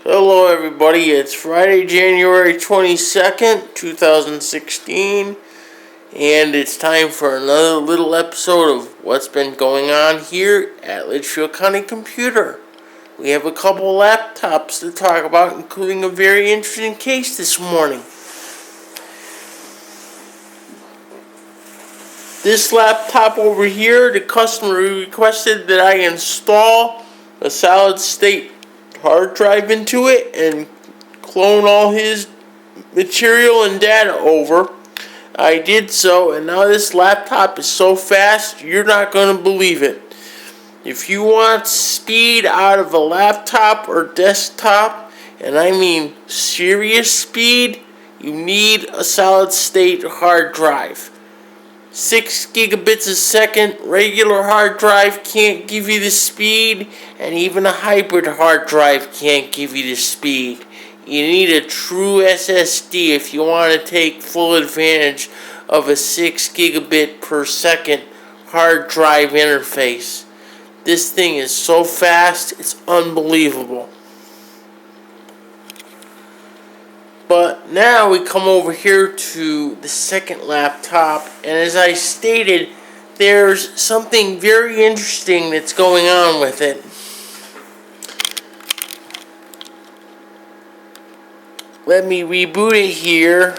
Hello everybody, it's Friday, January 22nd, 2016, and it's time for another little episode of what's been going on here at Litchfield County Computer. We have a couple laptops to talk about, including a very interesting case this morning. This laptop over here, the customer requested that I install a solid state hard drive into it and clone all his material and data over. I did so, and now this laptop is so fast you're not going to believe it. If you want speed out of a laptop or desktop, and I mean serious speed, you need a solid state hard drive. 6 gigabits a second, regular hard drive can't give you the speed, and even a hybrid hard drive can't give you the speed. You need a true SSD if you want to take full advantage of a 6 gigabit per second hard drive interface. This thing is so fast, it's unbelievable. But now we come over here to the second laptop, and as I stated, there's something very interesting that's going on with it. Let me reboot it here,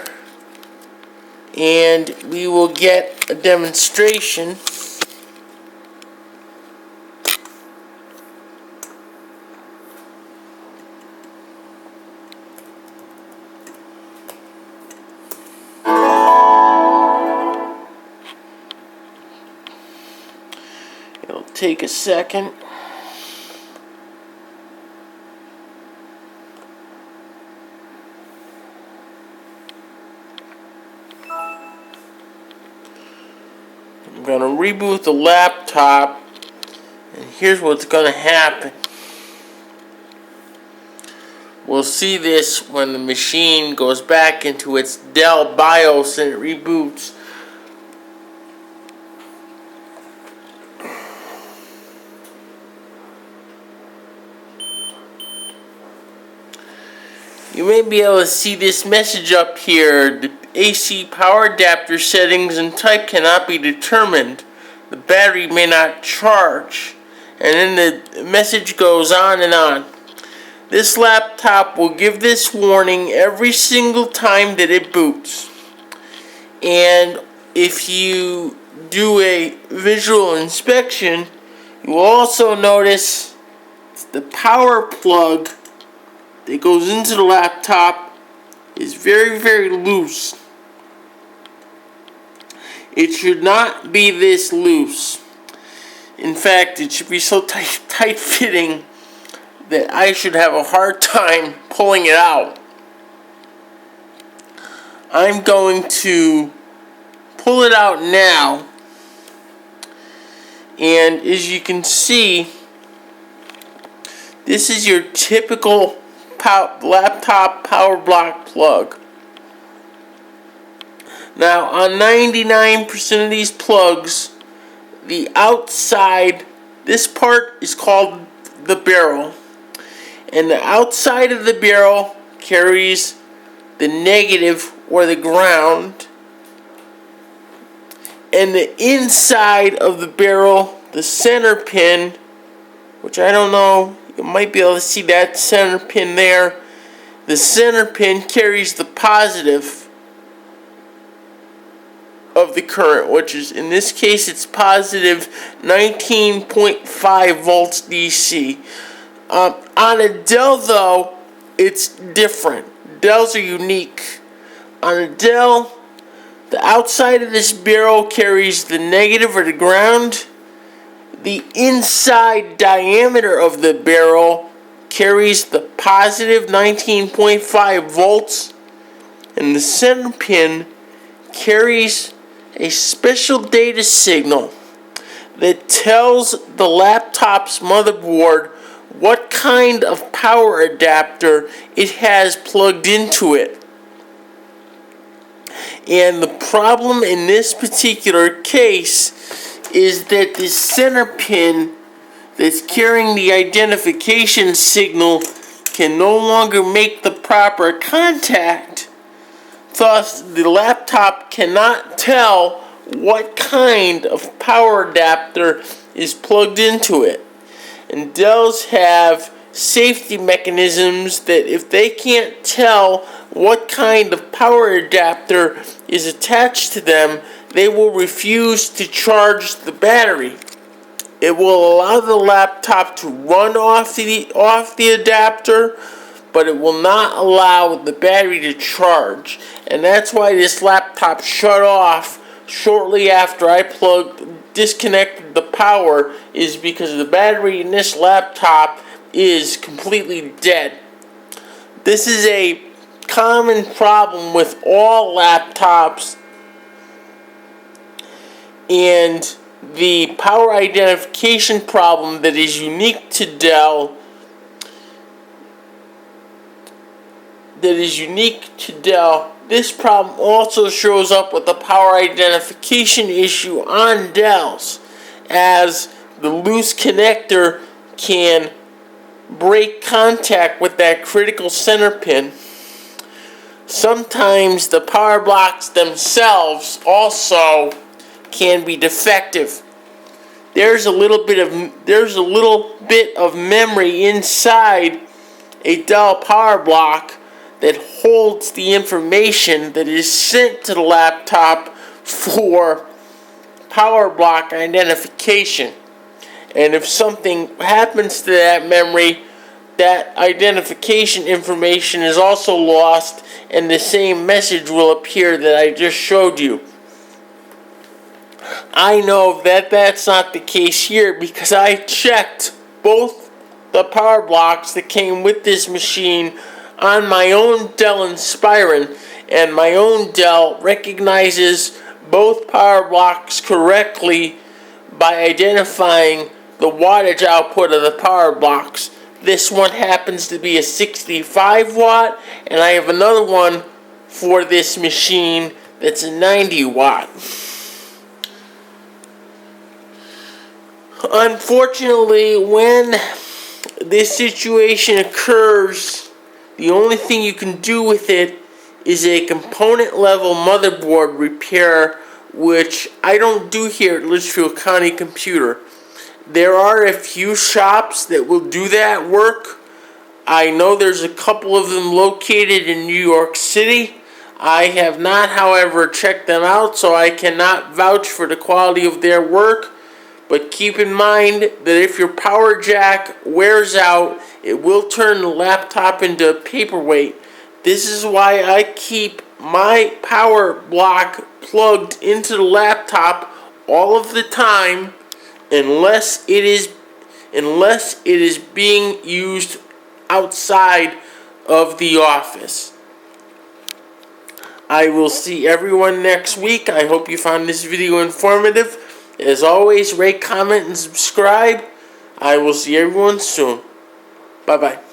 and we will get a demonstration. It'll take a second. I'm going to reboot the laptop, and here's what's going to happen. We'll see this when the machine goes back into its Dell BIOS and it reboots. You may be able to see this message up here. The AC power adapter settings and type cannot be determined. The battery may not charge. And then the message goes on and on. This laptop will give this warning every single time that it boots. And if you do a visual inspection, you will also notice the power plug that goes into the laptop is very, very loose. It should not be this loose. In fact, it should be so tight-fitting that I should have a hard time pulling it out. I'm going to pull it out now, and as you can see, this is your typical laptop power block plug. Now, on 99% of these plugs, the outside, this part is called the barrel, and the outside of the barrel carries the negative or the ground, and the inside of the barrel, the center pin, which I don't know, you might be able to see that center pin there. The center pin carries the positive of the current, which is, in this case, it's positive 19.5 volts DC. On a Dell, though, it's different. Dells are unique. On a Dell, the outside of this barrel carries the negative or the ground. The inside diameter of the barrel carries the positive 19.5 volts, and the center pin carries a special data signal that tells the laptop's motherboard what kind of power adapter it has plugged into it. And the problem in this particular case is that the center pin that's carrying the identification signal can no longer make the proper contact. Thus, the laptop cannot tell what kind of power adapter is plugged into it. And Dells have safety mechanisms that if they can't tell what kind of power adapter is attached to them, they will refuse to charge the battery. It will allow the laptop to run off the adapter, but it will not allow the battery to charge. And that's why this laptop shut off shortly after I disconnected the power, is because the battery in this laptop is completely dead. This is a common problem with all laptops, and the power identification problem that is unique to Dell this problem also shows up with the power identification issue on Dells, as the loose connector can break contact with that critical center pin. Sometimes the power blocks themselves also can be defective. There's a little bit of memory inside a Dell power block that holds the information that is sent to the laptop for power block identification. And if something happens to that memory, that identification information is also lost, and the same message will appear that I just showed you. I know that that's not the case here because I checked both the power blocks that came with this machine on my own Dell Inspiron, and my own Dell recognizes both power blocks correctly by identifying the wattage output of the power blocks. This one happens to be a 65 watt, and I have another one for this machine that's a 90 watt. Unfortunately, when this situation occurs, the only thing you can do with it is a component level motherboard repair, which I don't do here at Litchfield County Computer. There are a few shops that will do that work. I know there's a couple of them located in New York City. I have not, however, checked them out, so I cannot vouch for the quality of their work. But keep in mind that if your power jack wears out, it will turn the laptop into a paperweight. This is why I keep my power block plugged into the laptop all of the time, unless it is being used outside of the office. I will see everyone next week. I hope you found this video informative. As always, rate, comment, and subscribe. I will see everyone soon. Bye-bye.